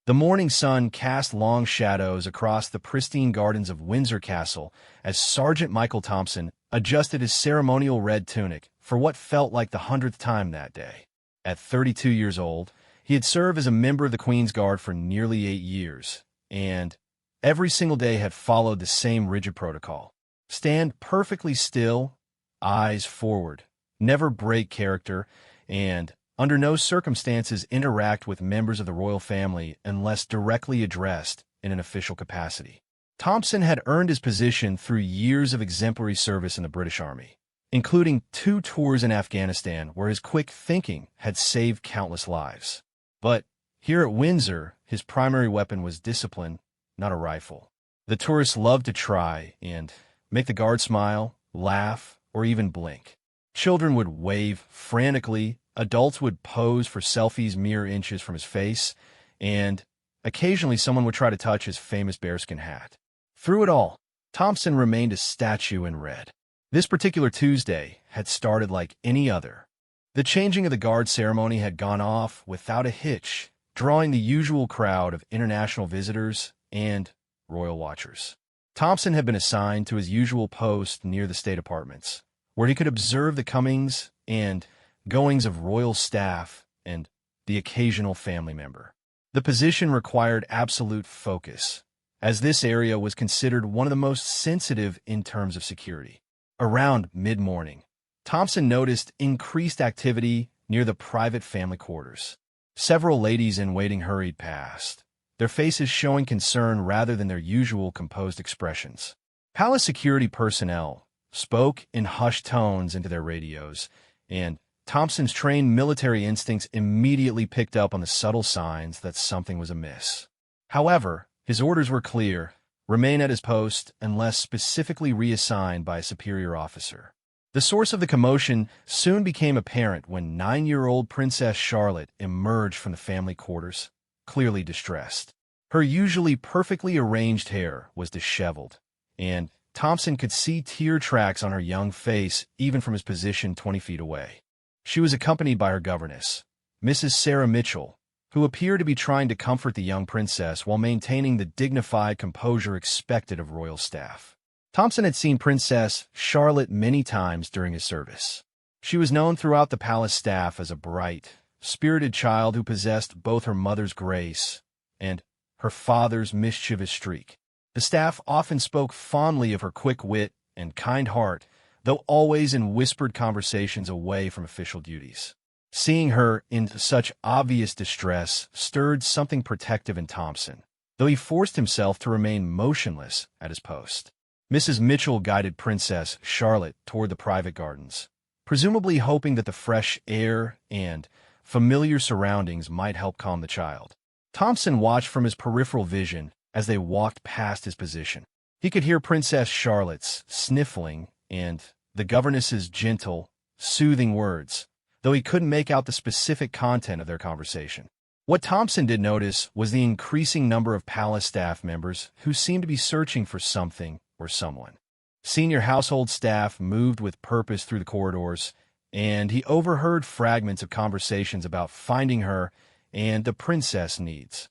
The morning sun cast long shadows across the pristine gardens of Windsor Castle as Sergeant Michael Thompson adjusted his ceremonial red tunic for what felt like the 100th time that day. At 32 years old, he had served as a member of the Queen's Guard for nearly 8 years, and every single day had followed the same rigid protocol. Stand perfectly still, eyes forward, never break character, and under no circumstances interact with members of the royal family unless directly addressed in an official capacity. Thompson had earned his position through years of exemplary service in the British Army, including 2 tours in Afghanistan where his quick thinking had saved countless lives. But here at Windsor, his primary weapon was discipline, not a rifle. The tourists loved to try and make the guard smile, laugh, or even blink. Children would wave frantically, adults would pose for selfies mere inches from his face, and occasionally someone would try to touch his famous bearskin hat. Through it all, Thompson remained a statue in red. This particular Tuesday had started like any other. The changing of the guard ceremony had gone off without a hitch, drawing the usual crowd of international visitors and royal watchers. Thompson had been assigned to his usual post near the state apartments, where he could observe the comings and goings of royal staff and the occasional family member. The position required absolute focus, as this area was considered one of the most sensitive in terms of security. Around mid-morning, Thompson noticed increased activity near the private family quarters. Several ladies-in-waiting hurried past, their faces showing concern rather than their usual composed expressions. Palace security personnel spoke in hushed tones into their radios, and Thompson's trained military instincts immediately picked up on the subtle signs that something was amiss. However, his orders were clear: remain at his post unless specifically reassigned by a superior officer. The source of the commotion soon became apparent when 9-year-old Princess Charlotte emerged from the family quarters, clearly distressed. Her usually perfectly arranged hair was disheveled, and Thompson could see tear tracks on her young face even from his position 20 feet away. She was accompanied by her governess, Mrs. Sarah Mitchell, who appeared to be trying to comfort the young princess while maintaining the dignified composure expected of royal staff. Thompson had seen Princess Charlotte many times during his service. She was known throughout the palace staff as a bright, spirited child who possessed both her mother's grace and her father's mischievous streak. The staff often spoke fondly of her quick wit and kind heart, though always in whispered conversations away from official duties. Seeing her in such obvious distress stirred something protective in Thompson, though he forced himself to remain motionless at his post. Mrs. Mitchell guided Princess Charlotte toward the private gardens, presumably hoping that the fresh air and familiar surroundings might help calm the child. Thompson watched from his peripheral vision as they walked past his position. He could hear Princess Charlotte's sniffling and the governess's gentle, soothing words, though he couldn't make out the specific content of their conversation. What Thompson did notice was the increasing number of palace staff members who seemed to be searching for something or someone. Senior household staff moved with purpose through the corridors, and he overheard fragments of conversations about finding her and the princess needs.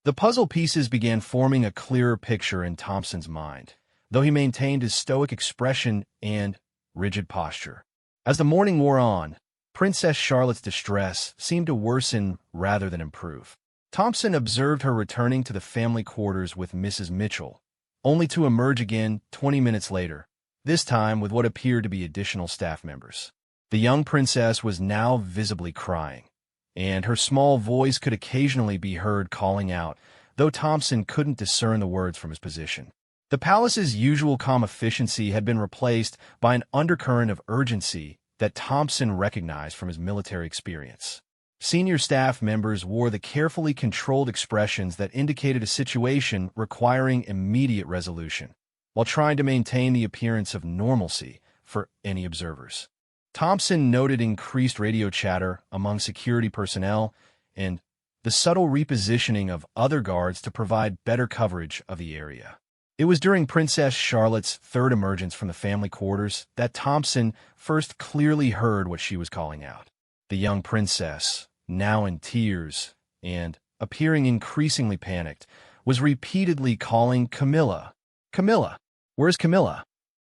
The puzzle pieces began forming a clearer picture in Thompson's mind, though he maintained his stoic expression and rigid posture. As the morning wore on, Princess Charlotte's distress seemed to worsen rather than improve. Thompson observed her returning to the family quarters with Mrs. Mitchell, only to emerge again 20 minutes later, this time with what appeared to be additional staff members. The young princess was now visibly crying, and her small voice could occasionally be heard calling out, though Thompson couldn't discern the words from his position. The palace's usual calm efficiency had been replaced by an undercurrent of urgency that Thompson recognized from his military experience. Senior staff members wore the carefully controlled expressions that indicated a situation requiring immediate resolution, while trying to maintain the appearance of normalcy for any observers. Thompson noted increased radio chatter among security personnel and the subtle repositioning of other guards to provide better coverage of the area. It was during Princess Charlotte's third emergence from the family quarters that Thompson first clearly heard what she was calling out. The young princess, now in tears and appearing increasingly panicked, was repeatedly calling Camilla. Camilla! Where's Camilla?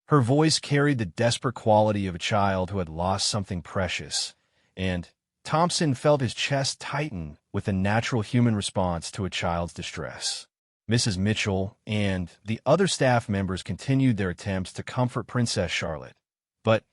Her voice carried the desperate quality of a child who had lost something precious, and Thompson felt his chest tighten with a natural human response to a child's distress. Mrs. Mitchell and the other staff members continued their attempts to comfort Princess Charlotte, but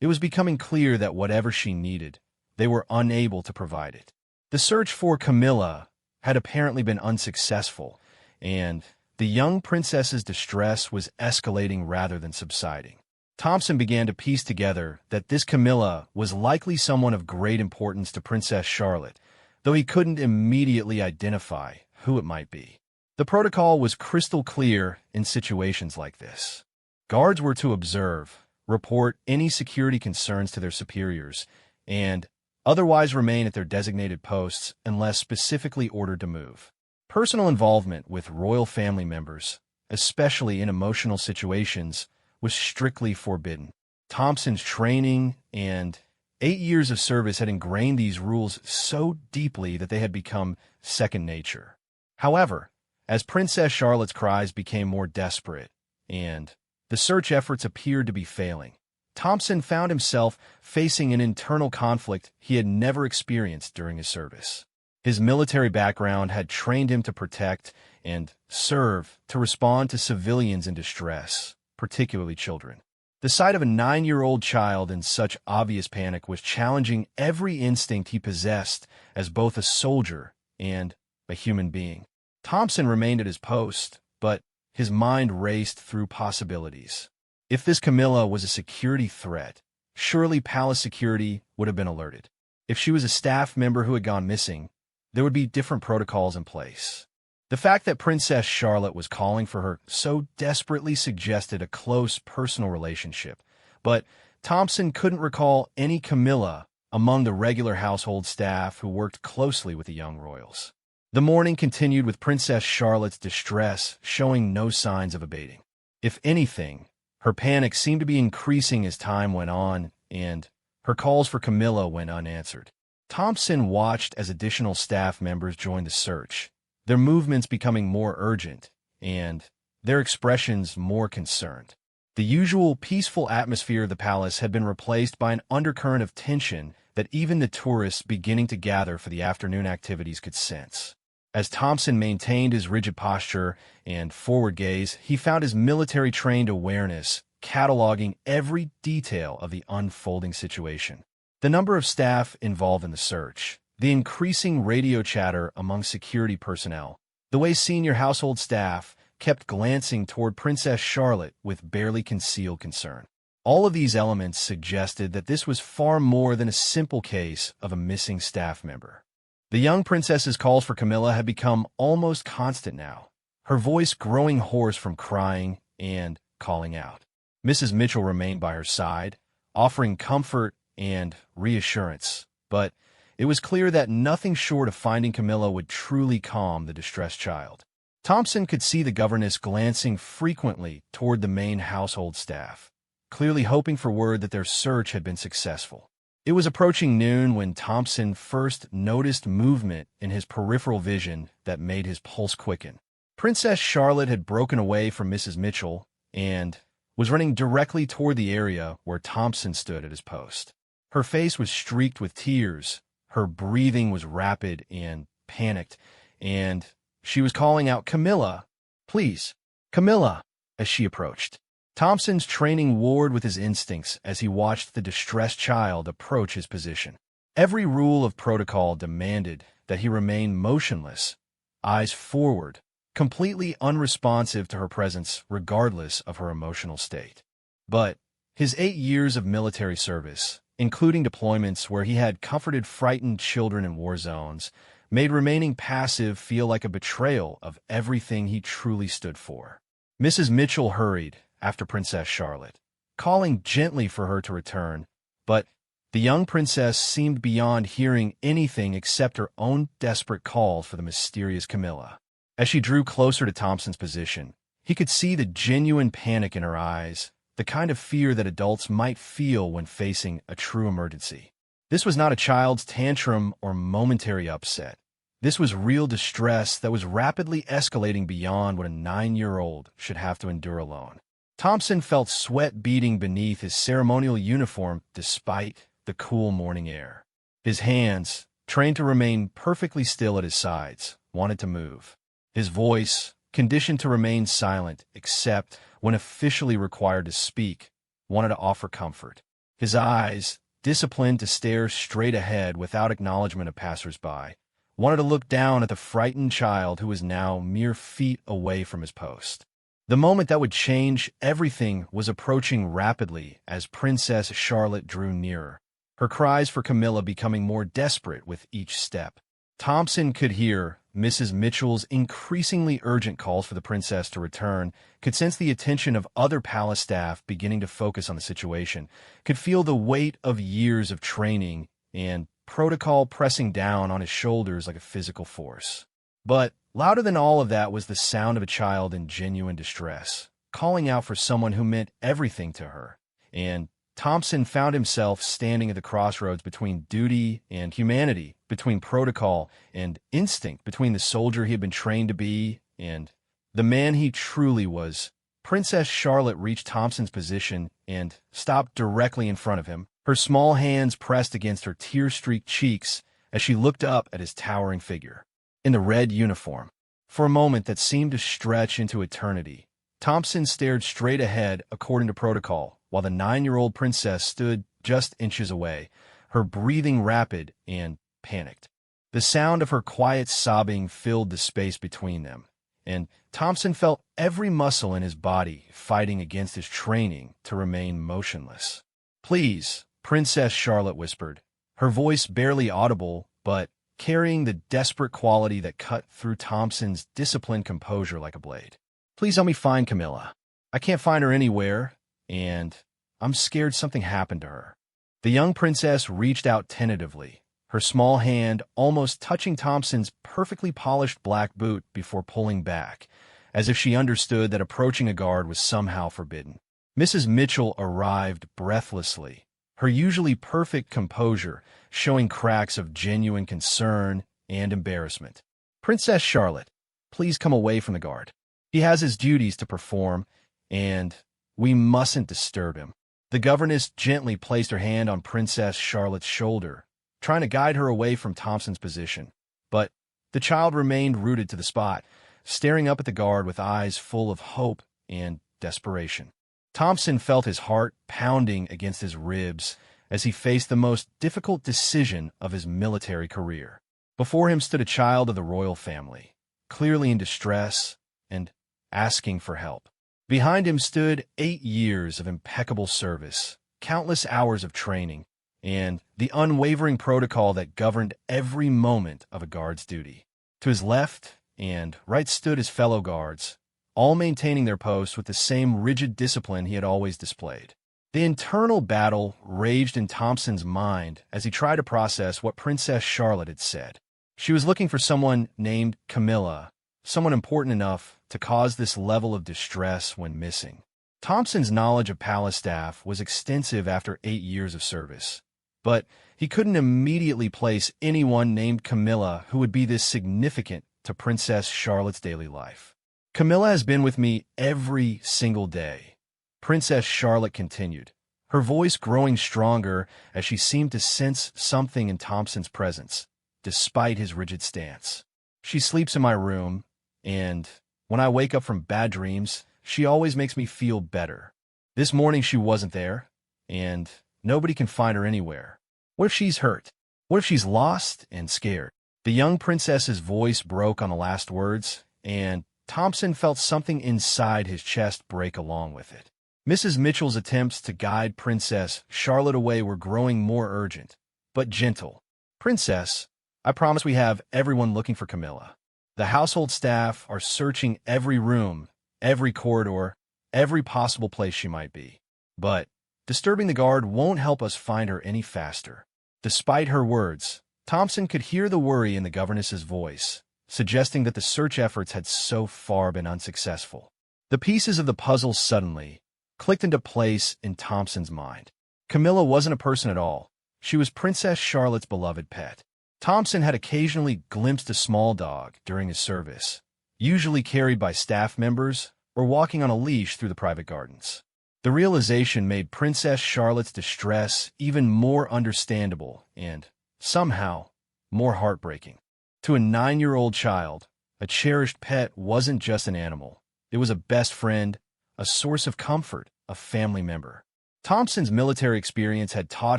it was becoming clear that whatever she needed, they were unable to provide it. The search for Camilla had apparently been unsuccessful, and the young princess's distress was escalating rather than subsiding. Thompson began to piece together that this Camilla was likely someone of great importance to Princess Charlotte, though he couldn't immediately identify who it might be. The protocol was crystal clear in situations like this. Guards were to observe, report any security concerns to their superiors, and otherwise remain at their designated posts unless specifically ordered to move. Personal involvement with royal family members, especially in emotional situations, was strictly forbidden. Thompson's training and 8 years of service had ingrained these rules so deeply that they had become second nature. However, as Princess Charlotte's cries became more desperate and the search efforts appeared to be failing, Thompson found himself facing an internal conflict he had never experienced during his service. His military background had trained him to protect and serve to respond to civilians in distress, particularly children. The sight of a 9-year-old child in such obvious panic was challenging every instinct he possessed as both a soldier and a human being. Thompson remained at his post, but his mind raced through possibilities. If this Camilla was a security threat, surely palace security would have been alerted. If she was a staff member who had gone missing, there would be different protocols in place. The fact that Princess Charlotte was calling for her so desperately suggested a close personal relationship, but Thompson couldn't recall any Camilla among the regular household staff who worked closely with the young royals. The morning continued with Princess Charlotte's distress showing no signs of abating. If anything, her panic seemed to be increasing as time went on, and her calls for Camilla went unanswered. Thompson watched as additional staff members joined the search, their movements becoming more urgent, and their expressions more concerned. The usual peaceful atmosphere of the palace had been replaced by an undercurrent of tension that even the tourists beginning to gather for the afternoon activities could sense. As Thompson maintained his rigid posture and forward gaze, he found his military-trained awareness cataloging every detail of the unfolding situation. The number of staff involved in the search, the increasing radio chatter among security personnel, the way senior household staff kept glancing toward Princess Charlotte with barely concealed concern. All of these elements suggested that this was far more than a simple case of a missing staff member. The young princess's calls for Camilla had become almost constant now, her voice growing hoarse from crying and calling out. Mrs. Mitchell remained by her side, offering comfort and reassurance, but it was clear that nothing short of finding Camilla would truly calm the distressed child. Thompson could see the governess glancing frequently toward the main household staff, clearly hoping for word that their search had been successful. It was approaching noon when Thompson first noticed movement in his peripheral vision that made his pulse quicken. Princess Charlotte had broken away from Mrs. Mitchell and was running directly toward the area where Thompson stood at his post. Her face was streaked with tears, her breathing was rapid and panicked, and she was calling out, "Camilla, please, Camilla," as she approached. Thompson's training warred with his instincts as he watched the distressed child approach his position. Every rule of protocol demanded that he remain motionless, eyes forward, completely unresponsive to her presence regardless of her emotional state. But his 8 years of military service, including deployments where he had comforted frightened children in war zones, made remaining passive feel like a betrayal of everything he truly stood for. Mrs. Mitchell hurried after Princess Charlotte, calling gently for her to return, but the young princess seemed beyond hearing anything except her own desperate call for the mysterious Camilla. As she drew closer to Thompson's position, he could see the genuine panic in her eyes, the kind of fear that adults might feel when facing a true emergency. This was not a child's tantrum or momentary upset. This was real distress that was rapidly escalating beyond what a 9-year-old should have to endure alone. Thompson felt sweat beading beneath his ceremonial uniform despite the cool morning air. His hands, trained to remain perfectly still at his sides, wanted to move. His voice, conditioned to remain silent except when officially required to speak, wanted to offer comfort. His eyes, disciplined to stare straight ahead without acknowledgement of passers-by, wanted to look down at the frightened child who was now mere feet away from his post. The moment that would change everything was approaching rapidly as Princess Charlotte drew nearer, her cries for Camilla becoming more desperate with each step. Thompson could hear Mrs. Mitchell's increasingly urgent calls for the princess to return, could sense the attention of other palace staff beginning to focus on the situation, could feel the weight of years of training and protocol pressing down on his shoulders like a physical force. But louder than all of that was the sound of a child in genuine distress, calling out for someone who meant everything to her. And Thompson found himself standing at the crossroads between duty and humanity, between protocol and instinct, between the soldier he had been trained to be and the man he truly was. Princess Charlotte reached Thompson's position and stopped directly in front of him, her small hands pressed against her tear-streaked cheeks as she looked up at his towering figure. In the red uniform, for a moment that seemed to stretch into eternity, Thompson stared straight ahead according to protocol, while the 9-year-old princess stood just inches away, her breathing rapid and panicked. The sound of her quiet sobbing filled the space between them, and Thompson felt every muscle in his body fighting against his training to remain motionless. "Please," Princess Charlotte whispered, her voice barely audible, but carrying the desperate quality that cut through Thompson's disciplined composure like a blade. "Please help me find Camilla. I can't find her anywhere, and I'm scared something happened to her." The young princess reached out tentatively, her small hand almost touching Thompson's perfectly polished black boot before pulling back, as if she understood that approaching a guard was somehow forbidden. Mrs. Mitchell arrived breathlessly, her usually perfect composure showing cracks of genuine concern and embarrassment. "Princess Charlotte, please come away from the guard. He has his duties to perform, and we mustn't disturb him." The governess gently placed her hand on Princess Charlotte's shoulder, trying to guide her away from Thompson's position. But the child remained rooted to the spot, staring up at the guard with eyes full of hope and desperation. Thompson felt his heart pounding against his ribs as he faced the most difficult decision of his military career. Before him stood a child of the royal family, clearly in distress and asking for help. Behind him stood 8 years of impeccable service, countless hours of training, and the unwavering protocol that governed every moment of a guard's duty. To his left and right stood his fellow guards, all maintaining their posts with the same rigid discipline he had always displayed. The internal battle raged in Thompson's mind as he tried to process what Princess Charlotte had said. She was looking for someone named Camilla, someone important enough to cause this level of distress when missing. Thompson's knowledge of palace staff was extensive after 8 years of service, but he couldn't immediately place anyone named Camilla who would be this significant to Princess Charlotte's daily life. "Camilla has been with me every single day," Princess Charlotte continued, her voice growing stronger as she seemed to sense something in Thompson's presence, despite his rigid stance. "She sleeps in my room, and when I wake up from bad dreams, she always makes me feel better. This morning she wasn't there, and nobody can find her anywhere. What if she's hurt? What if she's lost and scared?" The young princess's voice broke on the last words, and Thompson felt something inside his chest break along with it. Mrs. Mitchell's attempts to guide Princess Charlotte away were growing more urgent, but gentle. "Princess, I promise we have everyone looking for Camilla. The household staff are searching every room, every corridor, every possible place she might be. But disturbing the guard won't help us find her any faster." Despite her words, Thompson could hear the worry in the governess's voice, suggesting that the search efforts had so far been unsuccessful. The pieces of the puzzle suddenly clicked into place in Thompson's mind. Camilla wasn't a person at all. She was Princess Charlotte's beloved pet. Thompson had occasionally glimpsed a small dog during his service, usually carried by staff members or walking on a leash through the private gardens. The realization made Princess Charlotte's distress even more understandable and, somehow, more heartbreaking. To a 9-year-old child, a cherished pet wasn't just an animal. It was a best friend, a source of comfort, a family member. Thompson's military experience had taught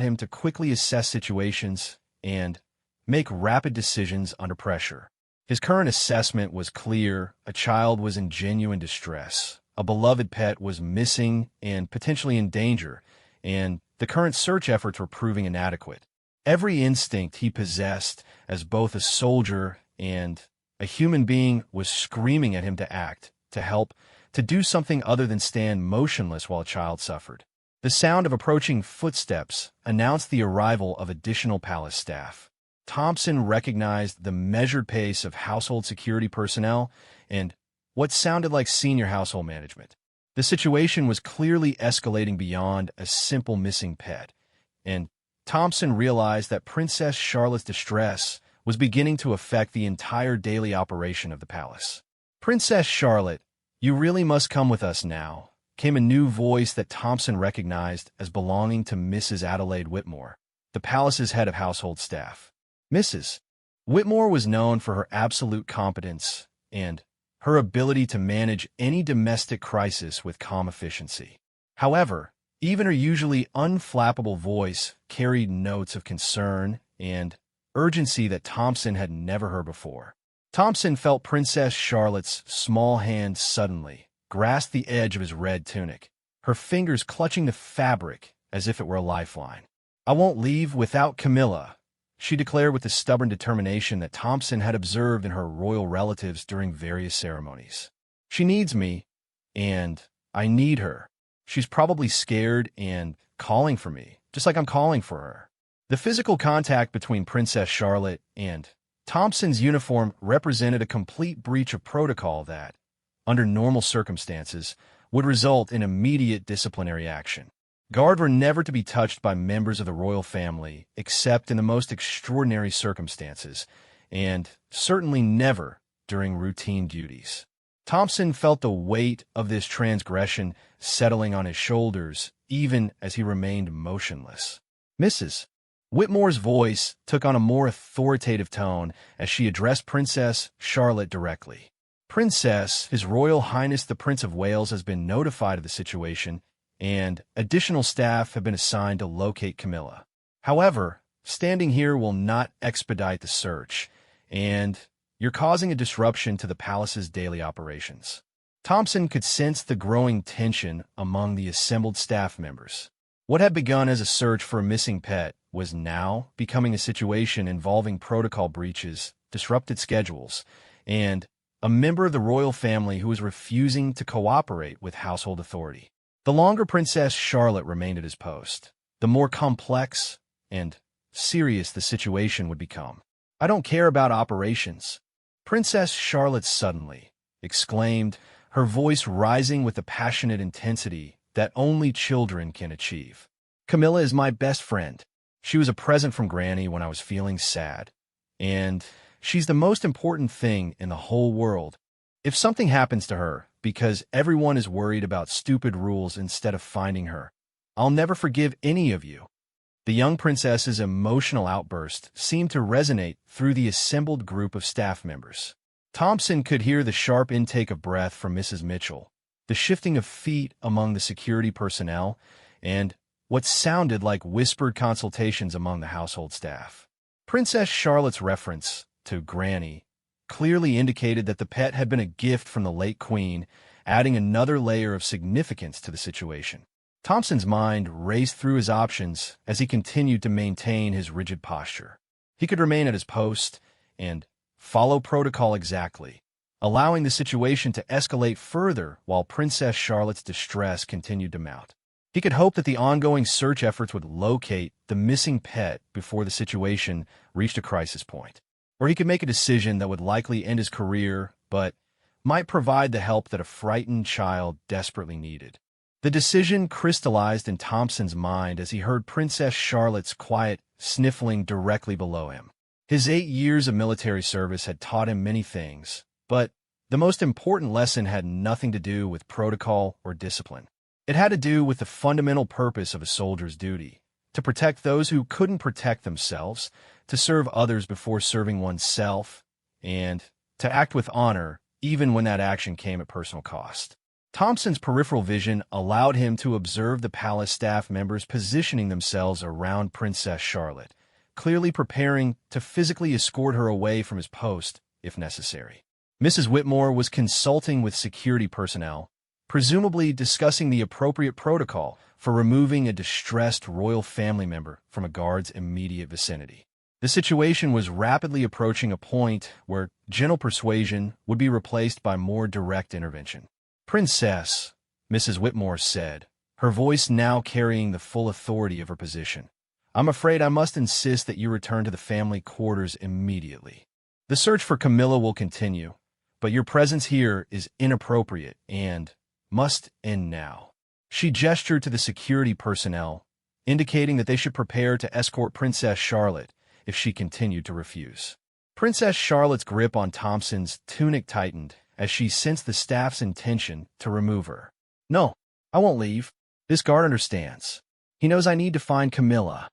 him to quickly assess situations and make rapid decisions under pressure. His current assessment was clear: a child was in genuine distress, a beloved pet was missing and potentially in danger, and the current search efforts were proving inadequate. Every instinct he possessed as both a soldier and a human being was screaming at him to act, to help, to do something other than stand motionless while a child suffered. The sound of approaching footsteps announced the arrival of additional palace staff. Thompson recognized the measured pace of household security personnel and what sounded like senior household management. The situation was clearly escalating beyond a simple missing pet, and Thompson realized that Princess Charlotte's distress was beginning to affect the entire daily operation of the palace. "Princess Charlotte, you really must come with us now," came a new voice that Thompson recognized as belonging to Mrs. Adelaide Whitmore, the palace's head of household staff. Mrs. Whitmore was known for her absolute competence and her ability to manage any domestic crisis with calm efficiency. However, even her usually unflappable voice carried notes of concern and urgency that Thompson had never heard before. Thompson felt Princess Charlotte's small hand suddenly grasp the edge of his red tunic, her fingers clutching the fabric as if it were a lifeline. "I won't leave without Camilla," she declared with the stubborn determination that Thompson had observed in her royal relatives during various ceremonies. "She needs me, and I need her. She's probably scared and calling for me, just like I'm calling for her." The physical contact between Princess Charlotte and Thompson's uniform represented a complete breach of protocol that, under normal circumstances, would result in immediate disciplinary action. Guards were never to be touched by members of the royal family except in the most extraordinary circumstances, and certainly never during routine duties. Thompson felt the weight of this transgression settling on his shoulders, even as he remained motionless. Mrs. Whitmore's voice took on a more authoritative tone as she addressed Princess Charlotte directly. "Princess, His Royal Highness the Prince of Wales has been notified of the situation, and additional staff have been assigned to locate Camilla. However, standing here will not expedite the search, and you're causing a disruption to the palace's daily operations." Thompson could sense the growing tension among the assembled staff members. What had begun as a search for a missing pet was now becoming a situation involving protocol breaches, disrupted schedules, and a member of the royal family who was refusing to cooperate with household authority. The longer Princess Charlotte remained at his post, the more complex and serious the situation would become. "I don't care about operations," Princess Charlotte suddenly exclaimed, her voice rising with the passionate intensity that only children can achieve. "Camilla is my best friend. She was a present from Granny when I was feeling sad, and she's the most important thing in the whole world. If something happens to her, because everyone is worried about stupid rules instead of finding her, I'll never forgive any of you." The young princess's emotional outburst seemed to resonate through the assembled group of staff members. Thompson could hear the sharp intake of breath from Mrs. Mitchell, the shifting of feet among the security personnel, and what sounded like whispered consultations among the household staff. Princess Charlotte's reference to Granny clearly indicated that the pet had been a gift from the late queen, adding another layer of significance to the situation. Thompson's mind raced through his options as he continued to maintain his rigid posture. He could remain at his post and follow protocol exactly, allowing the situation to escalate further while Princess Charlotte's distress continued to mount. He could hope that the ongoing search efforts would locate the missing pet before the situation reached a crisis point. Or he could make a decision that would likely end his career, but might provide the help that a frightened child desperately needed. The decision crystallized in Thompson's mind as he heard Princess Charlotte's quiet sniffling directly below him. His 8 years of military service had taught him many things, but the most important lesson had nothing to do with protocol or discipline. It had to do with the fundamental purpose of a soldier's duty: to protect those who couldn't protect themselves, to serve others before serving oneself, and to act with honor even when that action came at personal cost. Thompson's peripheral vision allowed him to observe the palace staff members positioning themselves around Princess Charlotte, clearly preparing to physically escort her away from his post if necessary. Mrs. Whitmore was consulting with security personnel, presumably discussing the appropriate protocol for removing a distressed royal family member from a guard's immediate vicinity. The situation was rapidly approaching a point where gentle persuasion would be replaced by more direct intervention. "Princess," Mrs. Whitmore said, her voice now carrying the full authority of her position, "I'm afraid I must insist that you return to the family quarters immediately. The search for Camilla will continue, but your presence here is inappropriate and must end now." She gestured to the security personnel, indicating that they should prepare to escort Princess Charlotte if she continued to refuse. Princess Charlotte's grip on Thompson's tunic tightened as she sensed the staff's intention to remove her. "No, I won't leave. This guard understands. He knows I need to find Camilla."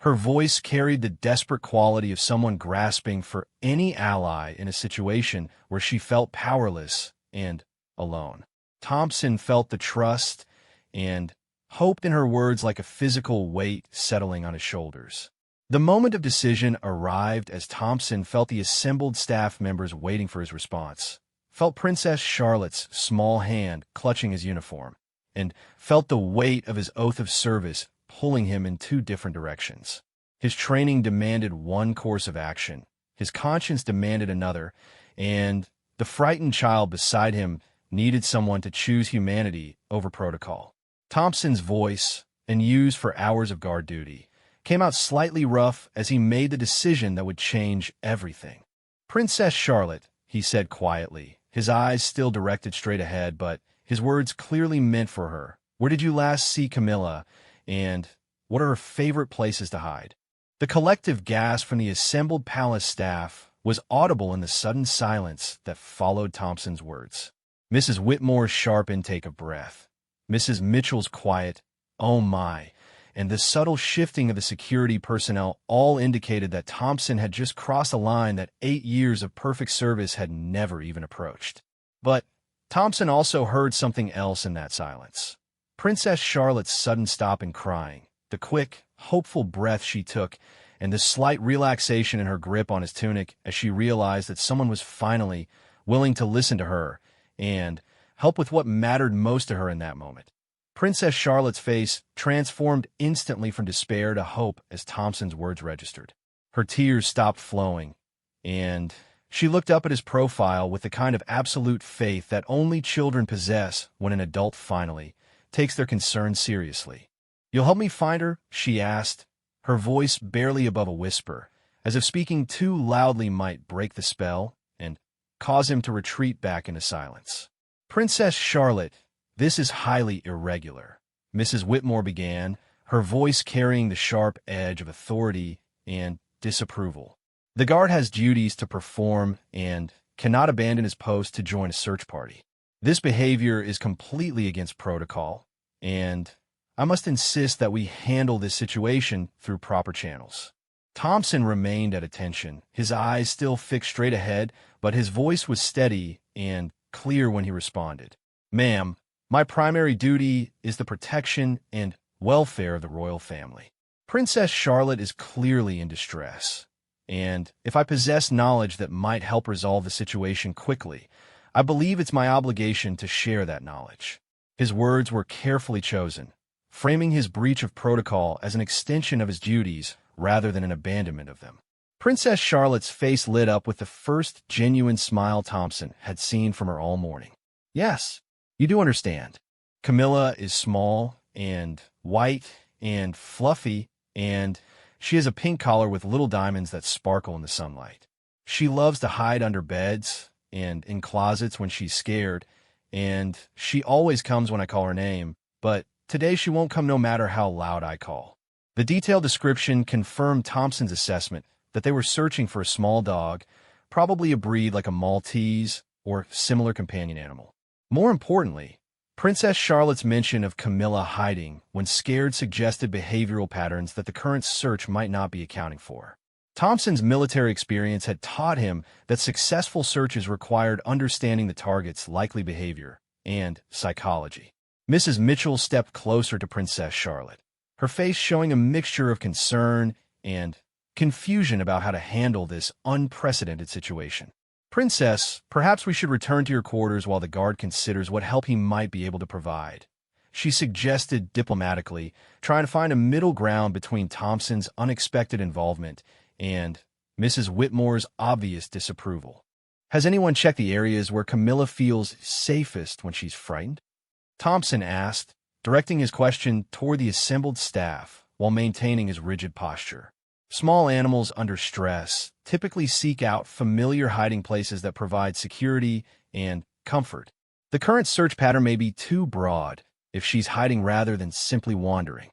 Her voice carried the desperate quality of someone grasping for any ally in a situation where she felt powerless and alone. Thompson felt the trust and hope in her words like a physical weight settling on his shoulders. The moment of decision arrived as Thompson felt the assembled staff members waiting for his response, felt Princess Charlotte's small hand clutching his uniform, and felt the weight of his oath of service pulling him in two different directions. His training demanded one course of action, his conscience demanded another, and the frightened child beside him needed someone to choose humanity over protocol. Thompson's voice, and used for hours of guard duty, came out slightly rough as he made the decision that would change everything. "Princess Charlotte," he said quietly, his eyes still directed straight ahead, but his words clearly meant for her. "Where did you last see Camilla, and what are her favorite places to hide?" The collective gasp from the assembled palace staff was audible in the sudden silence that followed Thompson's words. Mrs. Whitmore's sharp intake of breath, Mrs. Mitchell's quiet, "Oh my," and the subtle shifting of the security personnel all indicated that Thompson had just crossed a line that 8 years of perfect service had never even approached. But Thompson also heard something else in that silence. Princess Charlotte's sudden stop in crying, the quick, hopeful breath she took, and the slight relaxation in her grip on his tunic as she realized that someone was finally willing to listen to her and help with what mattered most to her in that moment. Princess Charlotte's face transformed instantly from despair to hope as Thompson's words registered. Her tears stopped flowing, and she looked up at his profile with the kind of absolute faith that only children possess when an adult finally takes their concerns seriously. "You'll help me find her?" she asked, her voice barely above a whisper, as if speaking too loudly might break the spell and cause him to retreat back into silence. "Princess Charlotte, this is highly irregular," Mrs. Whitmore began, her voice carrying the sharp edge of authority and disapproval. "The guard has duties to perform and cannot abandon his post to join a search party. This behavior is completely against protocol, and I must insist that we handle this situation through proper channels." Thompson remained at attention, his eyes still fixed straight ahead, but his voice was steady and clear when he responded. "Ma'am, my primary duty is the protection and welfare of the royal family. Princess Charlotte is clearly in distress, and if I possess knowledge that might help resolve the situation quickly, I believe it's my obligation to share that knowledge." His words were carefully chosen, framing his breach of protocol as an extension of his duties rather than an abandonment of them. Princess Charlotte's face lit up with the first genuine smile Thompson had seen from her all morning. "Yes, you do understand. Camilla is small and white and fluffy, and she has a pink collar with little diamonds that sparkle in the sunlight. She loves to hide under beds and in closets when she's scared, and she always comes when I call her name, but today she won't come no matter how loud I call." The detailed description confirmed Thompson's assessment, that they were searching for a small dog, probably a breed like a Maltese or similar companion animal. More importantly, Princess Charlotte's mention of Camilla hiding when scared suggested behavioral patterns that the current search might not be accounting for. Thompson's military experience had taught him that successful searches required understanding the target's likely behavior and psychology. Mrs. Mitchell stepped closer to Princess Charlotte, her face showing a mixture of concern and confusion about how to handle this unprecedented situation. "Princess, perhaps we should return to your quarters while the guard considers what help he might be able to provide," she suggested diplomatically, trying to find a middle ground between Thompson's unexpected involvement and Mrs. Whitmore's obvious disapproval. "Has anyone checked the areas where Camilla feels safest when she's frightened?" Thompson asked, directing his question toward the assembled staff while maintaining his rigid posture. Small animals under stress typically seek out familiar hiding places that provide security and comfort. The current search pattern may be too broad if she's hiding rather than simply wandering.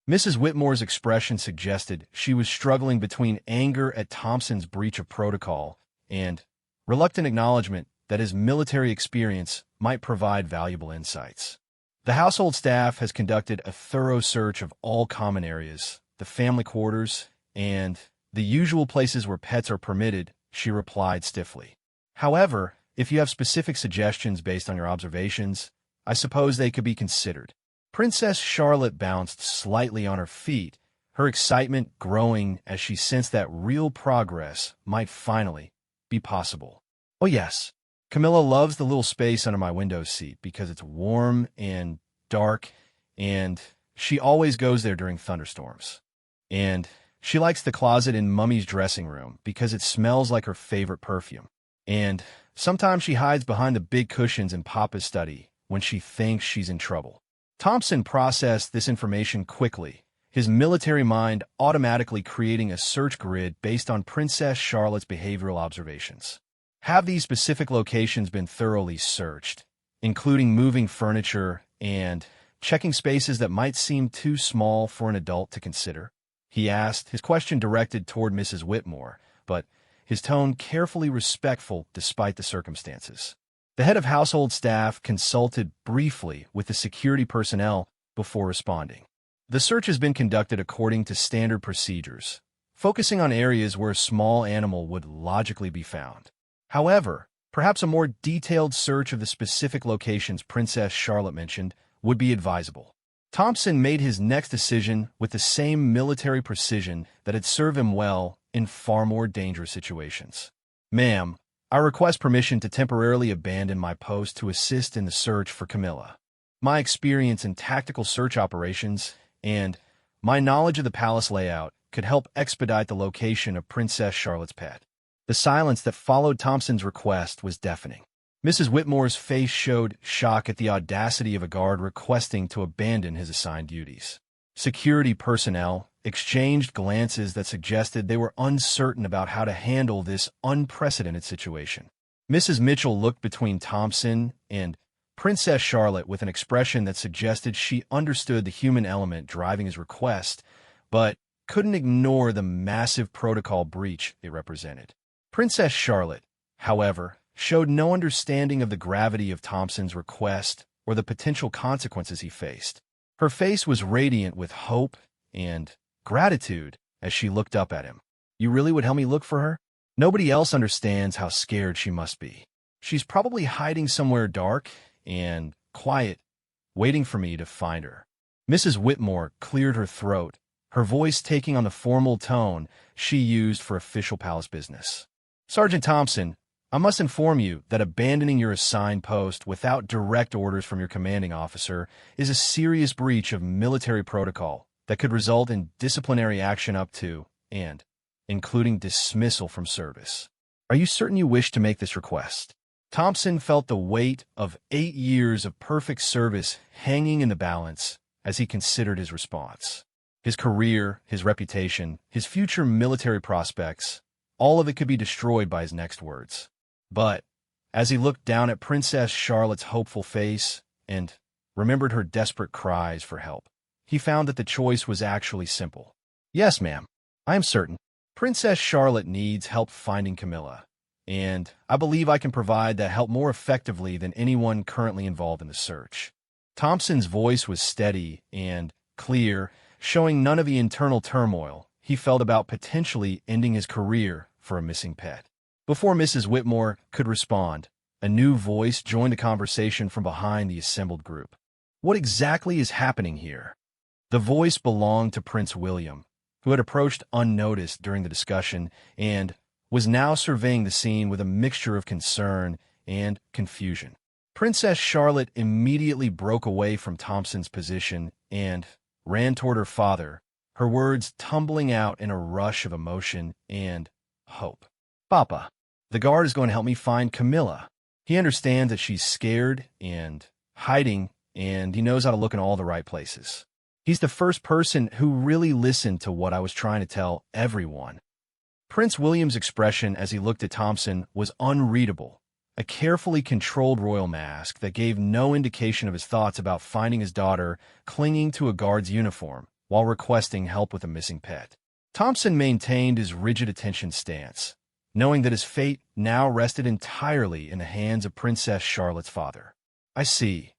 Mrs. Whitmore's expression suggested she was struggling between anger at Thompson's breach of protocol and reluctant acknowledgement that his military experience might provide valuable insights. "The household staff has conducted a thorough search of all common areas, the family quarters, and the usual places where pets are permitted," she replied stiffly. "However, if you have specific suggestions based on your observations, I suppose they could be considered." Princess Charlotte bounced slightly on her feet, her excitement growing as she sensed that real progress might finally be possible. "Oh yes, Camilla loves the little space under my window seat because it's warm and dark, and she always goes there during thunderstorms. And she likes the closet in Mummy's dressing room because it smells like her favorite perfume. And sometimes she hides behind the big cushions in Papa's study when she thinks she's in trouble." Thompson processed this information quickly, his military mind automatically creating a search grid based on Princess Charlotte's behavioral observations. Have these specific locations been thoroughly searched, including moving furniture and checking spaces that might seem too small for an adult to consider? He asked, his question directed toward Mrs. Whitmore, but his tone carefully respectful despite the circumstances. The head of household staff consulted briefly with the security personnel before responding. "The search has been conducted according to standard procedures, focusing on areas where a small animal would logically be found. However, perhaps a more detailed search of the specific locations Princess Charlotte mentioned would be advisable." Thompson made his next decision with the same military precision that had served him well in far more dangerous situations. "Ma'am, I request permission to temporarily abandon my post to assist in the search for Camilla. My experience in tactical search operations and my knowledge of the palace layout could help expedite the location of Princess Charlotte's pet." The silence that followed Thompson's request was deafening. Mrs. Whitmore's face showed shock at the audacity of a guard requesting to abandon his assigned duties. Security personnel exchanged glances that suggested they were uncertain about how to handle this unprecedented situation. Mrs. Mitchell looked between Thompson and Princess Charlotte with an expression that suggested she understood the human element driving his request, but couldn't ignore the massive protocol breach it represented. Princess Charlotte, however, showed no understanding of the gravity of Thompson's request or the potential consequences he faced. Her face was radiant with hope and gratitude as she looked up at him. "You really would help me look for her? Nobody else understands how scared she must be. She's probably hiding somewhere dark and quiet, waiting for me to find her." Mrs. Whitmore cleared her throat, her voice taking on the formal tone she used for official palace business. "Sergeant Thompson, I must inform you that abandoning your assigned post without direct orders from your commanding officer is a serious breach of military protocol that could result in disciplinary action up to and including dismissal from service. Are you certain you wish to make this request?" Thompson felt the weight of 8 years of perfect service hanging in the balance as he considered his response. His career, his reputation, his future military prospects, all of it could be destroyed by his next words. But as he looked down at Princess Charlotte's hopeful face and remembered her desperate cries for help, he found that the choice was actually simple. "Yes, ma'am, I am certain." Princess Charlotte needs help finding Camilla, and I believe I can provide that help more effectively than anyone currently involved in the search. Thompson's voice was steady and clear, showing none of the internal turmoil he felt about potentially ending his career for a missing pet. Before Mrs. Whitmore could respond, a new voice joined the conversation from behind the assembled group. What exactly is happening here? The voice belonged to Prince William, who had approached unnoticed during the discussion and was now surveying the scene with a mixture of concern and confusion. Princess Charlotte immediately broke away from Thompson's position and ran toward her father, her words tumbling out in a rush of emotion and hope. "Papa, the guard is going to help me find Camilla. He understands that she's scared and hiding, and he knows how to look in all the right places. He's the first person who really listened to what I was trying to tell everyone." Prince William's expression as he looked at Thompson was unreadable, a carefully controlled royal mask that gave no indication of his thoughts about finding his daughter clinging to a guard's uniform while requesting help with a missing pet. Thompson maintained his rigid attention stance, knowing that his fate now rested entirely in the hands of Princess Charlotte's father. "I see,"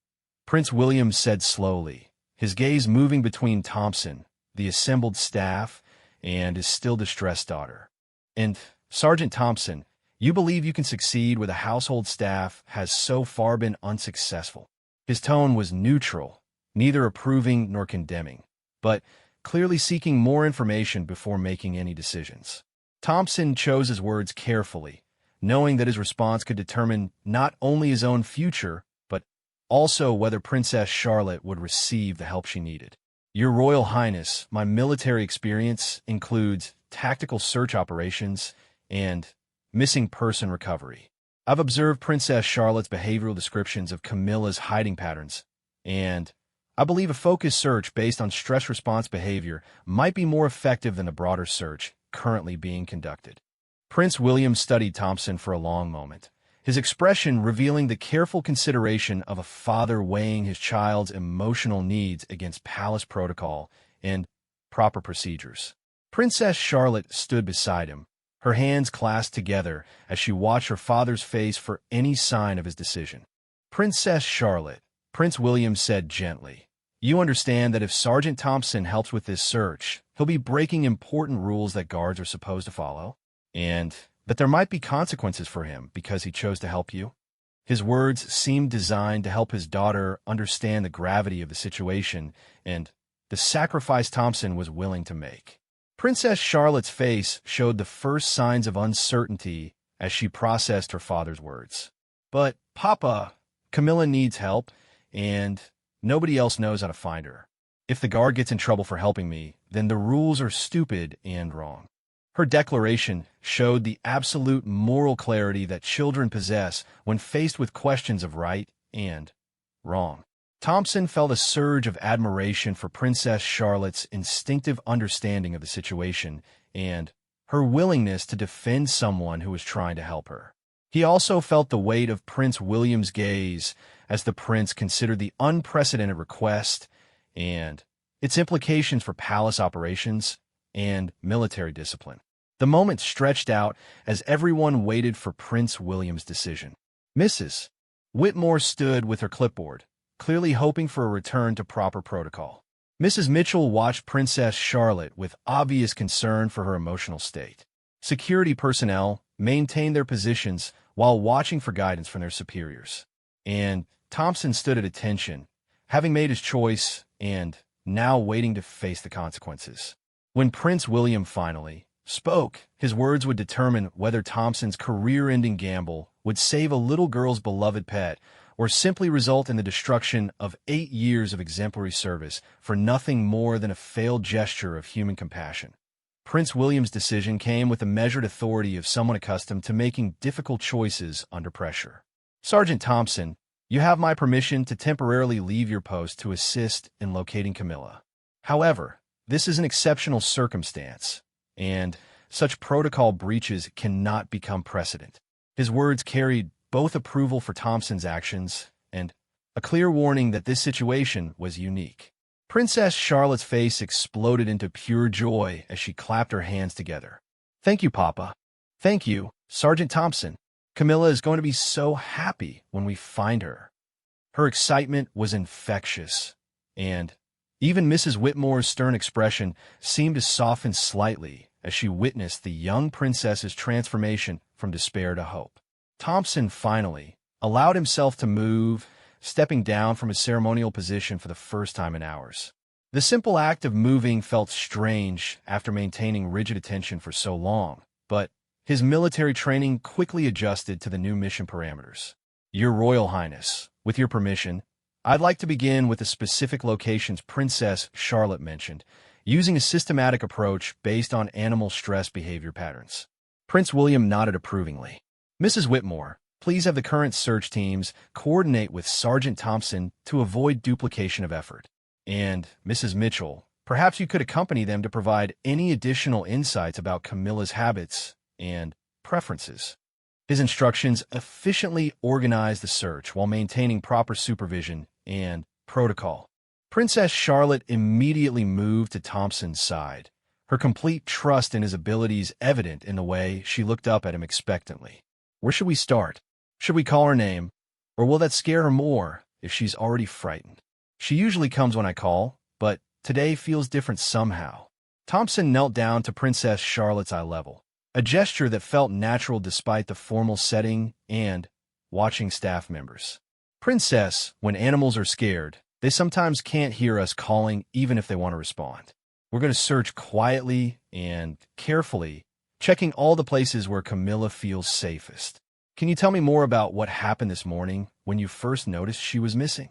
Prince William said slowly, his gaze moving between Thompson, the assembled staff, and his still distressed daughter. "And, Sergeant Thompson, you believe you can succeed where the household staff has so far been unsuccessful?" His tone was neutral, neither approving nor condemning, but clearly seeking more information before making any decisions. Thompson chose his words carefully, knowing that his response could determine not only his own future, but also whether Princess Charlotte would receive the help she needed. "Your Royal Highness, my military experience includes tactical search operations and missing person recovery. I've observed Princess Charlotte's behavioral descriptions of Camilla's hiding patterns, and I believe a focused search based on stress response behavior might be more effective than a broader search currently being conducted." Prince William studied Thompson for a long moment, his expression revealing the careful consideration of a father weighing his child's emotional needs against palace protocol and proper procedures. Princess Charlotte stood beside him, her hands clasped together as she watched her father's face for any sign of his decision. "Princess Charlotte," Prince William said gently, "you understand that if Sergeant Thompson helps with this search, he'll be breaking important rules that guards are supposed to follow, and that there might be consequences for him because he chose to help you?" His words seemed designed to help his daughter understand the gravity of the situation and the sacrifice Thompson was willing to make. Princess Charlotte's face showed the first signs of uncertainty as she processed her father's words. "But, Papa, Camilla needs help, and nobody else knows how to find her. If the guard gets in trouble for helping me, then the rules are stupid and wrong." Her declaration showed the absolute moral clarity that children possess when faced with questions of right and wrong. Thompson felt a surge of admiration for Princess Charlotte's instinctive understanding of the situation and her willingness to defend someone who was trying to help her. He also felt the weight of Prince William's gaze as the prince considered the unprecedented request and its implications for palace operations and military discipline. The moment stretched out as everyone waited for Prince William's decision. Mrs. Whitmore stood with her clipboard, clearly hoping for a return to proper protocol. Mrs. Mitchell watched Princess Charlotte with obvious concern for her emotional state. Security personnel maintained their positions while watching for guidance from their superiors. And Thompson stood at attention, having made his choice and now waiting to face the consequences. When Prince William finally spoke, his words would determine whether Thompson's career-ending gamble would save a little girl's beloved pet or simply result in the destruction of 8 years of exemplary service for nothing more than a failed gesture of human compassion. Prince William's decision came with the measured authority of someone accustomed to making difficult choices under pressure. "Sergeant Thompson, you have my permission to temporarily leave your post to assist in locating Camilla. However, this is an exceptional circumstance, and such protocol breaches cannot become precedent." His words carried both approval for Thompson's actions and a clear warning that this situation was unique. Princess Charlotte's face exploded into pure joy as she clapped her hands together. Thank you, Papa. Thank you, Sergeant Thompson. Camilla is going to be so happy when we find her. Her excitement was infectious, and even Mrs. Whitmore's stern expression seemed to soften slightly as she witnessed the young princess's transformation from despair to hope. Thompson finally allowed himself to move, stepping down from his ceremonial position for the first time in hours. The simple act of moving felt strange after maintaining rigid attention for so long, but his military training quickly adjusted to the new mission parameters. Your Royal Highness, with your permission, I'd like to begin with the specific locations Princess Charlotte mentioned, using a systematic approach based on animal stress behavior patterns. Prince William nodded approvingly. Mrs. Whitmore, please have the current search teams coordinate with Sergeant Thompson to avoid duplication of effort. And, Mrs. Mitchell, perhaps you could accompany them to provide any additional insights about Camilla's habits and preferences. His instructions efficiently organized the search while maintaining proper supervision and protocol. Princess Charlotte immediately moved to Thompson's side, her complete trust in his abilities evident in the way she looked up at him expectantly. Where should we start? Should we call her name? Or will that scare her more if she's already frightened? She usually comes when I call, but today feels different somehow. Thompson knelt down to Princess Charlotte's eye level, a gesture that felt natural despite the formal setting and watching staff members. Princess, when animals are scared, they sometimes can't hear us calling even if they want to respond. We're going to search quietly and carefully, checking all the places where Camilla feels safest. Can you tell me more about what happened this morning when you first noticed she was missing?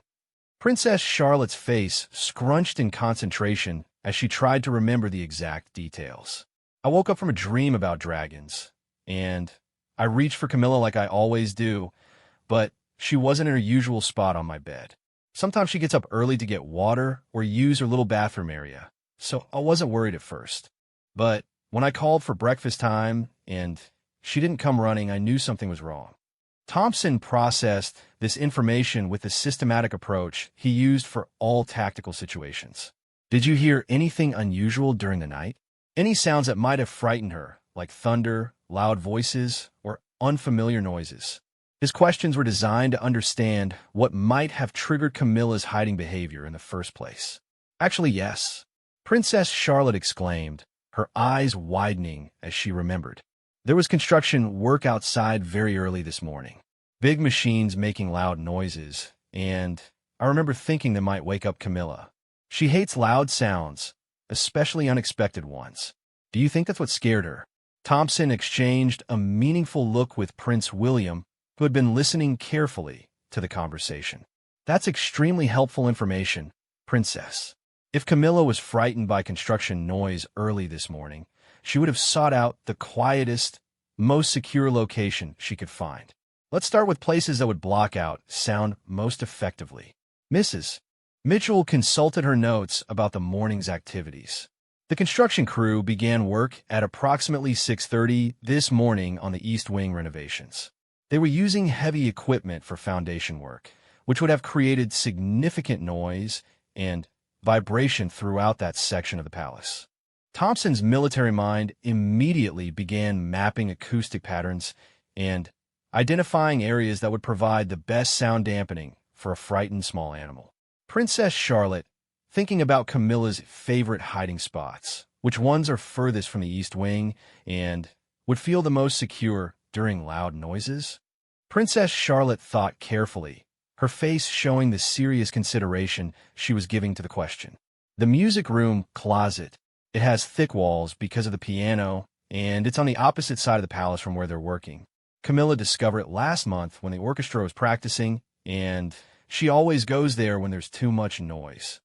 Princess Charlotte's face scrunched in concentration as she tried to remember the exact details. I woke up from a dream about dragons, and I reached for Camilla like I always do, but she wasn't in her usual spot on my bed. Sometimes she gets up early to get water or use her little bathroom area, so I wasn't worried at first. But when I called for breakfast time and she didn't come running, I knew something was wrong. Thompson processed this information with the systematic approach he used for all tactical situations. Did you hear anything unusual during the night? Any sounds that might have frightened her, like thunder, loud voices, or unfamiliar noises? His questions were designed to understand what might have triggered Camilla's hiding behavior in the first place. Actually, yes, Princess Charlotte exclaimed, her eyes widening as she remembered. There was construction work outside very early this morning. Big machines making loud noises, and I remember thinking they might wake up Camilla. She hates loud sounds, especially unexpected ones. Do you think that's what scared her? Thompson exchanged a meaningful look with Prince William, who had been listening carefully to the conversation. That's extremely helpful information, Princess. If Camilla was frightened by construction noise early this morning, she would have sought out the quietest, most secure location she could find. Let's start with places that would block out sound most effectively. Mrs. Mitchell consulted her notes about the morning's activities. The construction crew began work at approximately 6:30 this morning on the East Wing renovations. They were using heavy equipment for foundation work, which would have created significant noise and vibration throughout that section of the palace. Thompson's military mind immediately began mapping acoustic patterns and identifying areas that would provide the best sound dampening for a frightened small animal. Princess Charlotte, thinking about Camilla's favorite hiding spots, which ones are furthest from the East Wing and would feel the most secure during loud noises? Princess Charlotte thought carefully, her face showing the serious consideration she was giving to the question. The music room closet. It has thick walls because of the piano, and it's on the opposite side of the palace from where they're working. Camilla discovered it last month when the orchestra was practicing, and she always goes there when there's too much noise.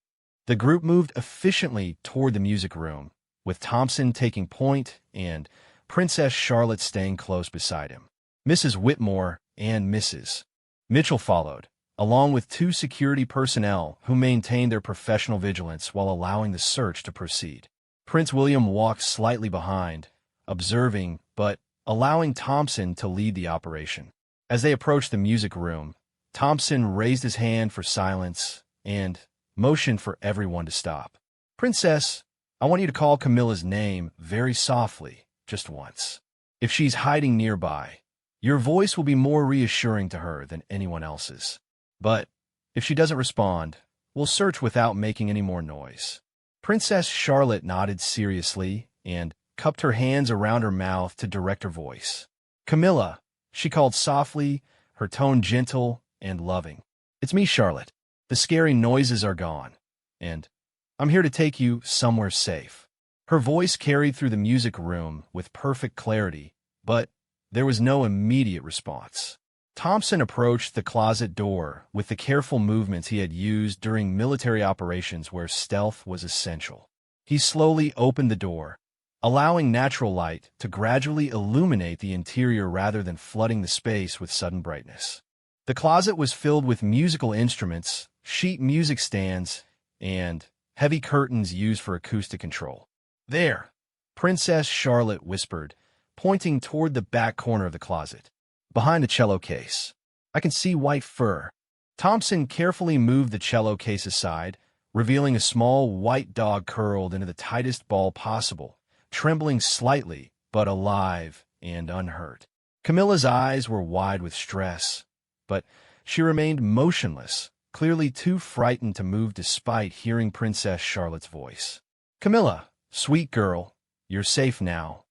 The group moved efficiently toward the music room, with Thompson taking point and Princess Charlotte staying close beside him. Mrs. Whitmore and Mrs. Mitchell followed, along with two security personnel who maintained their professional vigilance while allowing the search to proceed. Prince William walked slightly behind, observing but allowing Thompson to lead the operation. As they approached the music room, Thompson raised his hand for silence and motioned for everyone to stop. Princess, I want you to call Camilla's name very softly just once. If she's hiding nearby, your voice will be more reassuring to her than anyone else's. But if she doesn't respond, we'll search without making any more noise." Princess Charlotte nodded seriously and cupped her hands around her mouth to direct her voice. "Camilla," she called softly, her tone gentle and loving. "It's me, Charlotte. The scary noises are gone, and I'm here to take you somewhere safe." Her voice carried through the music room with perfect clarity, but there was no immediate response. Thompson approached the closet door with the careful movements he had used during military operations where stealth was essential. He slowly opened the door, allowing natural light to gradually illuminate the interior rather than flooding the space with sudden brightness. The closet was filled with musical instruments, sheet music stands, and heavy curtains used for acoustic control. "There," Princess Charlotte whispered, pointing toward the back corner of the closet. "Behind the cello case. I can see white fur." Thompson carefully moved the cello case aside, revealing a small white dog curled into the tightest ball possible, trembling slightly, but alive and unhurt. Camilla's eyes were wide with stress, but she remained motionless, clearly too frightened to move despite hearing Princess Charlotte's voice. "Camilla, sweet girl, you're safe now,"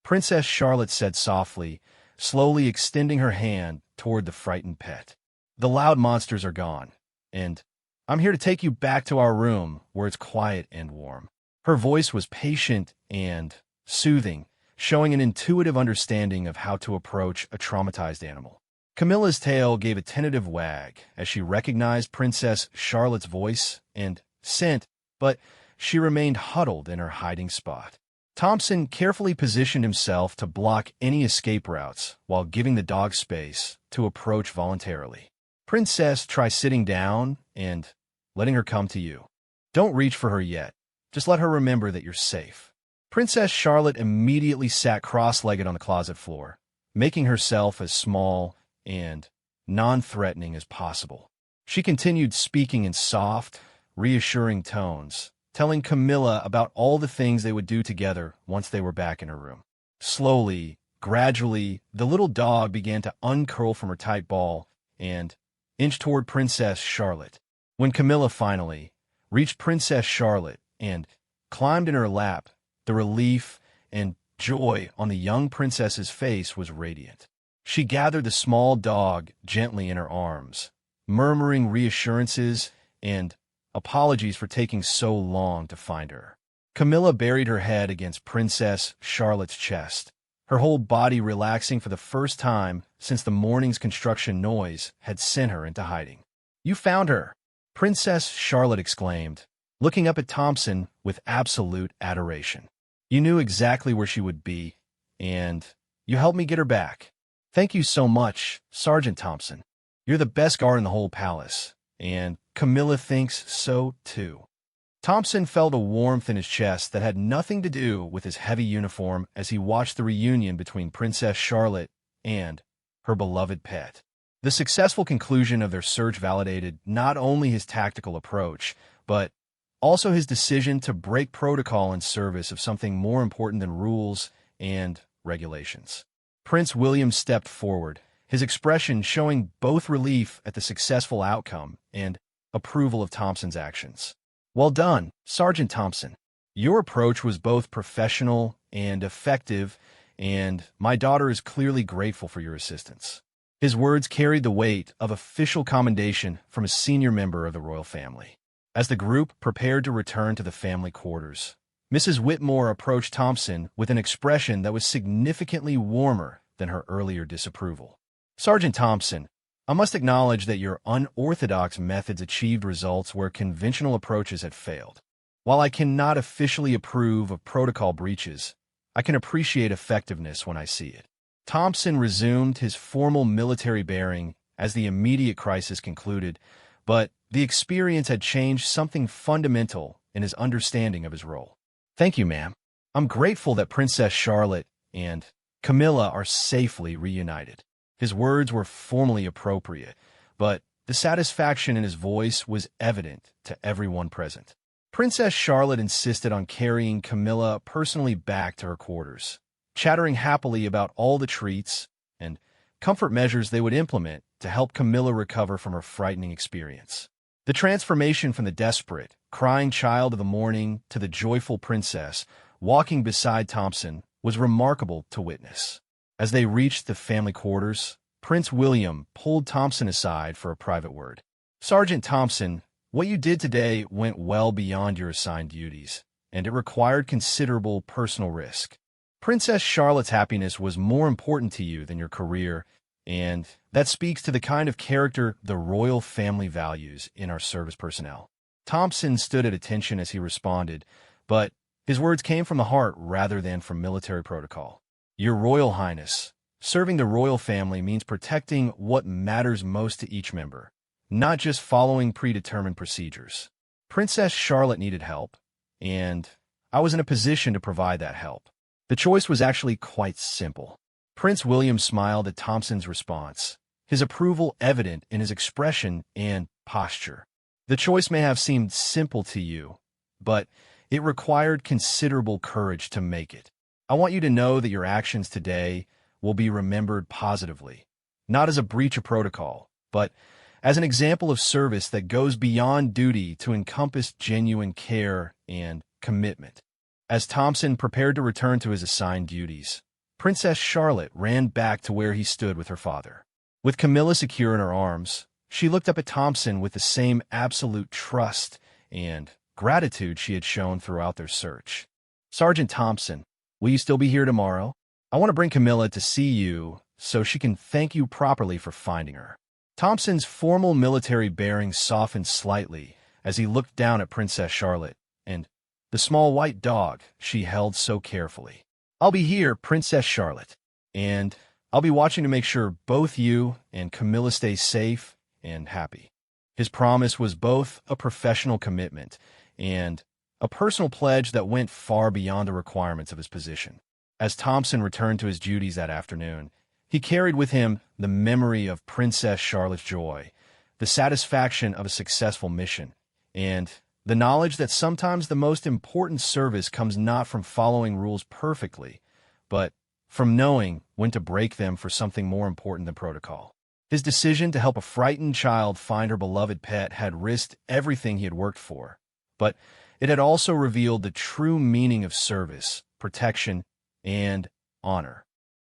Princess Charlotte said softly, slowly extending her hand toward the frightened pet. "The loud monsters are gone, and I'm here to take you back to our room where it's quiet and warm." Her voice was patient and soothing, showing an intuitive understanding of how to approach a traumatized animal. Camilla's tail gave a tentative wag as she recognized Princess Charlotte's voice and scent, but she remained huddled in her hiding spot. Thompson carefully positioned himself to block any escape routes while giving the dog space to approach voluntarily. "Princess, try sitting down and letting her come to you. Don't reach for her yet. Just let her remember that you're safe." Princess Charlotte immediately sat cross-legged on the closet floor, making herself as small and non-threatening as possible. She continued speaking in soft, reassuring tones, telling Camilla about all the things they would do together once they were back in her room. Slowly, gradually, the little dog began to uncurl from her tight ball and inch toward Princess Charlotte. When Camilla finally reached Princess Charlotte and climbed in her lap, the relief and joy on the young princess's face was radiant. She gathered the small dog gently in her arms, murmuring reassurances and apologies for taking so long to find her. Camilla buried her head against Princess Charlotte's chest, her whole body relaxing for the first time since the morning's construction noise had sent her into hiding. "You found her," Princess Charlotte exclaimed, looking up at Thompson with absolute adoration. "You knew exactly where she would be, and you helped me get her back. Thank you so much, Sergeant Thompson. You're the best guard in the whole palace, and Camilla thinks so too." Thompson felt a warmth in his chest that had nothing to do with his heavy uniform as he watched the reunion between Princess Charlotte and her beloved pet. The successful conclusion of their search validated not only his tactical approach, but also his decision to break protocol in service of something more important than rules and regulations. Prince William stepped forward, his expression showing both relief at the successful outcome and approval of Thompson's actions. "Well done, Sergeant Thompson. Your approach was both professional and effective, and my daughter is clearly grateful for your assistance." His words carried the weight of official commendation from a senior member of the royal family. As the group prepared to return to the family quarters, Mrs. Whitmore approached Thompson with an expression that was significantly warmer than her earlier disapproval. "Sergeant Thompson, I must acknowledge that your unorthodox methods achieved results where conventional approaches had failed. While I cannot officially approve of protocol breaches, I can appreciate effectiveness when I see it." Thompson resumed his formal military bearing as the immediate crisis concluded, but the experience had changed something fundamental in his understanding of his role. "Thank you, ma'am. I'm grateful that Princess Charlotte and Camilla are safely reunited." His words were formally appropriate, but the satisfaction in his voice was evident to everyone present. Princess Charlotte insisted on carrying Camilla personally back to her quarters, chattering happily about all the treats and comfort measures they would implement to help Camilla recover from her frightening experience. The transformation from the desperate, crying child of the morning to the joyful princess walking beside Thompson was remarkable to witness. As they reached the family quarters, Prince William pulled Thompson aside for a private word. "Sergeant Thompson, what you did today went well beyond your assigned duties, and it required considerable personal risk. Princess Charlotte's happiness was more important to you than your career, and that speaks to the kind of character the royal family values in our service personnel." Thompson stood at attention as he responded, but his words came from the heart rather than from military protocol. "Your Royal Highness, serving the royal family means protecting what matters most to each member, not just following predetermined procedures. Princess Charlotte needed help, and I was in a position to provide that help. The choice was actually quite simple." Prince William smiled at Thompson's response, his approval evident in his expression and posture. "The choice may have seemed simple to you, but it required considerable courage to make it. I want you to know that your actions today will be remembered positively, not as a breach of protocol, but as an example of service that goes beyond duty to encompass genuine care and commitment." As Thompson prepared to return to his assigned duties, Princess Charlotte ran back to where he stood with her father. With Camilla secure in her arms, she looked up at Thompson with the same absolute trust and gratitude she had shown throughout their search. "Sergeant Thompson, will you still be here tomorrow? I want to bring Camilla to see you so she can thank you properly for finding her." Thompson's formal military bearings softened slightly as he looked down at Princess Charlotte and the small white dog she held so carefully. "I'll be here, Princess Charlotte, and I'll be watching to make sure both you and Camilla stay safe and happy." His promise was both a professional commitment and a personal pledge that went far beyond the requirements of his position. As Thompson returned to his duties that afternoon, he carried with him the memory of Princess Charlotte's joy, the satisfaction of a successful mission, and the knowledge that sometimes the most important service comes not from following rules perfectly, but from knowing when to break them for something more important than protocol. His decision to help a frightened child find her beloved pet had risked everything he had worked for, but it had also revealed the true meaning of service, protection, and honor.